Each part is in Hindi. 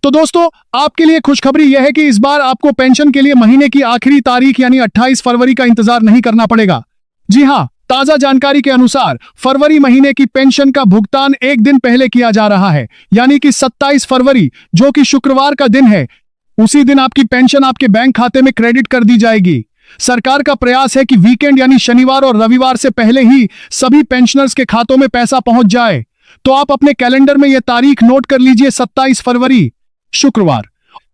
तो दोस्तों, आपके लिए खुशखबरी यह है कि इस बार आपको पेंशन के लिए महीने की आखिरी तारीख यानी 28 फरवरी का इंतजार नहीं करना पड़ेगा। जी हां, ताजा जानकारी के अनुसार फरवरी महीने की पेंशन का भुगतान एक दिन पहले किया जा रहा है, यानी कि 27 फरवरी, जो कि शुक्रवार का दिन है। उसी दिन आपकी पेंशन आपके बैंक खाते में क्रेडिट कर दी जाएगी। सरकार का प्रयास है कि वीकेंड यानी शनिवार और रविवार से पहले ही सभी पेंशनर्स के खातों में पैसा पहुंच जाए। तो आप अपने कैलेंडर में यह तारीख नोट कर लीजिए, 27 फरवरी, शुक्रवार।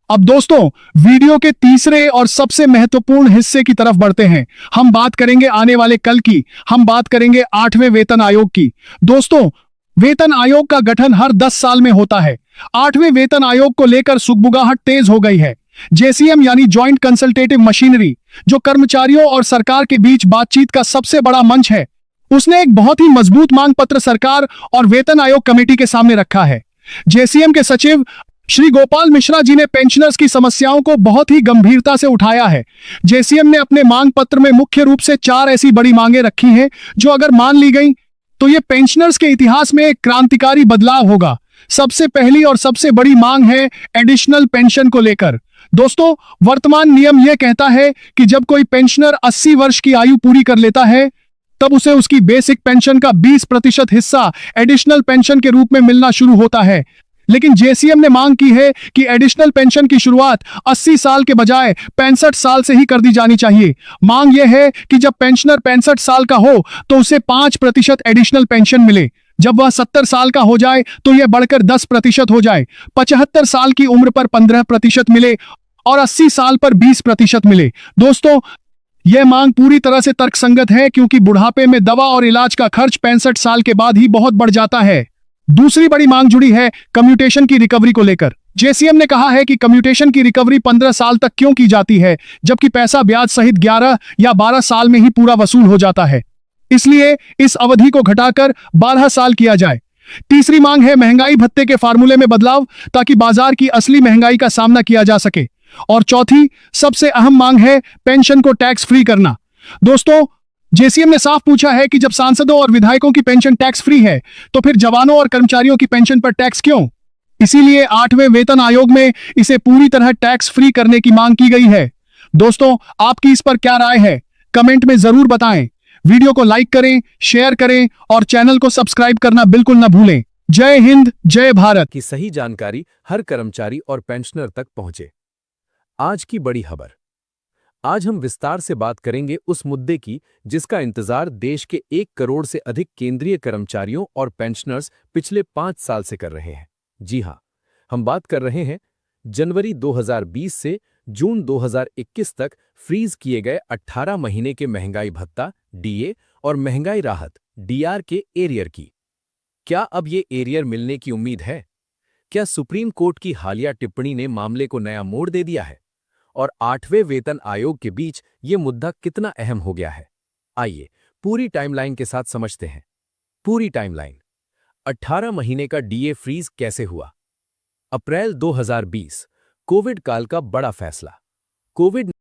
अब दोस्तों, वीडियो के तीसरे और सबसे महत्वपूर्ण हिस्से की तरफ बढ़ते हैं। हम बात करेंगे आने वाले कल की। हम बात करेंगे 8वें वेतन आयोग की। दोस्तों, वेतन आयोग का गठन हर 10 साल में होता है। 8वें वेतन आयोग को लेकर सुगबुगाहट तेज हो गई है। जेसीएम यानी ज्वाइंट कंसल्टेटिव मशीनरी, जो कर्मचारियों और सरकार के बीच बातचीत का सबसे बड़ा मंच है, उसने एक बहुत ही मजबूत मांग पत्र सरकार और वेतन आयोग कमेटी के सामने रखा है। जेसीएम के सचिव श्री गोपाल मिश्रा जी ने पेंशनर्स की समस्याओं को बहुत ही गंभीरता से उठाया है। जेसीएम ने अपने मांग पत्र में मुख्य रूप से 4 ऐसी बड़ी मांगे रखी हैं जो अगर मान ली गई तो ये पेंशनर्स के इतिहास में एक क्रांतिकारी बदलाव होगा। सबसे पहली और सबसे बड़ी मांग है एडिशनल पेंशन को लेकर। दोस्तों, वर्तमान नियम यह कहता है कि जब कोई पेंशनर 80 वर्ष की आयु पूरी कर लेता है, तब उसे उसकी बेसिक पेंशन का 20% हिस्सा एडिशनल पेंशन के रूप में मिलना शुरू होता है। लेकिन जेसीएम ने मांग की है कि एडिशनल पेंशन की शुरुआत 80 साल के बजाय 65 साल से ही कर दी जानी चाहिए। मांग यह है कि जब पेंशनर 65 साल का हो तो उसे 5% एडिशनल पेंशन मिले। जब वह 70 साल का हो जाए तो यह बढ़कर 10% हो जाए। 75 साल की उम्र पर 15% मिले और 80 साल पर 20% मिले। दोस्तों, यह मांग पूरी तरह से तर्कसंगत है, क्योंकि बुढ़ापे में दवा और इलाज का खर्च 65 साल के बाद ही बहुत बढ़ जाता है। दूसरी बड़ी मांग जुड़ी है कम्यूटेशन की रिकवरी को लेकर। जेसीएम ने कहा है कि कम्यूटेशन की रिकवरी 15 साल तक क्यों की जाती है, जबकि पैसा ब्याज सहित 11 या 12 साल में ही पूरा वसूल हो जाता है। इसलिए इस अवधि को घटाकर 12 साल किया जाए। तीसरी मांग है महंगाई भत्ते के फार्मूले में बदलाव, ताकि बाजार की असली महंगाई का सामना किया जा सके। और चौथी सबसे अहम मांग है पेंशन को टैक्स फ्री करना। दोस्तों, जेसीएम ने साफ पूछा है कि जब सांसदों और विधायकों की पेंशन टैक्स फ्री है, तो फिर जवानों और कर्मचारियों की पेंशन पर टैक्स क्यों? इसीलिए 8वें वेतन आयोग में इसे पूरी तरह टैक्स फ्री करने की मांग की गई है। दोस्तों, आपकी इस पर क्या राय है? कमेंट में जरूर बताएं। वीडियो को लाइक करें, शेयर करें और चैनल को सब्सक्राइब करना बिल्कुल न भूलें। जय हिंद, जय भारत। की सही जानकारी हर कर्मचारी और पेंशनर तक पहुंचे। आज की बड़ी खबर। आज हम विस्तार से बात करेंगे उस मुद्दे की जिसका इंतजार देश के 1 करोड़ से अधिक केंद्रीय कर्मचारियों और पेंशनर्स पिछले 5 साल से कर रहे हैं। जी हां, हम बात कर रहे हैं जनवरी 2020 से जून 2021 तक फ्रीज किए गए 18 महीने के महंगाई भत्ता डीए और महंगाई राहत डीआर के एरियर की। क्या अब ये एरियर मिलने की उम्मीद है? क्या सुप्रीम कोर्ट की हालिया टिप्पणी ने मामले को नया मोड़ दे दिया है? और 8वें वेतन आयोग के बीच ये मुद्दा कितना अहम हो गया है? आइए पूरी टाइमलाइन के साथ समझते हैं। पूरी टाइमलाइन। 18 महीने का डीए फ्रीज कैसे हुआ? अप्रैल 2020, कोविड काल का बड़ा फैसला। कोविड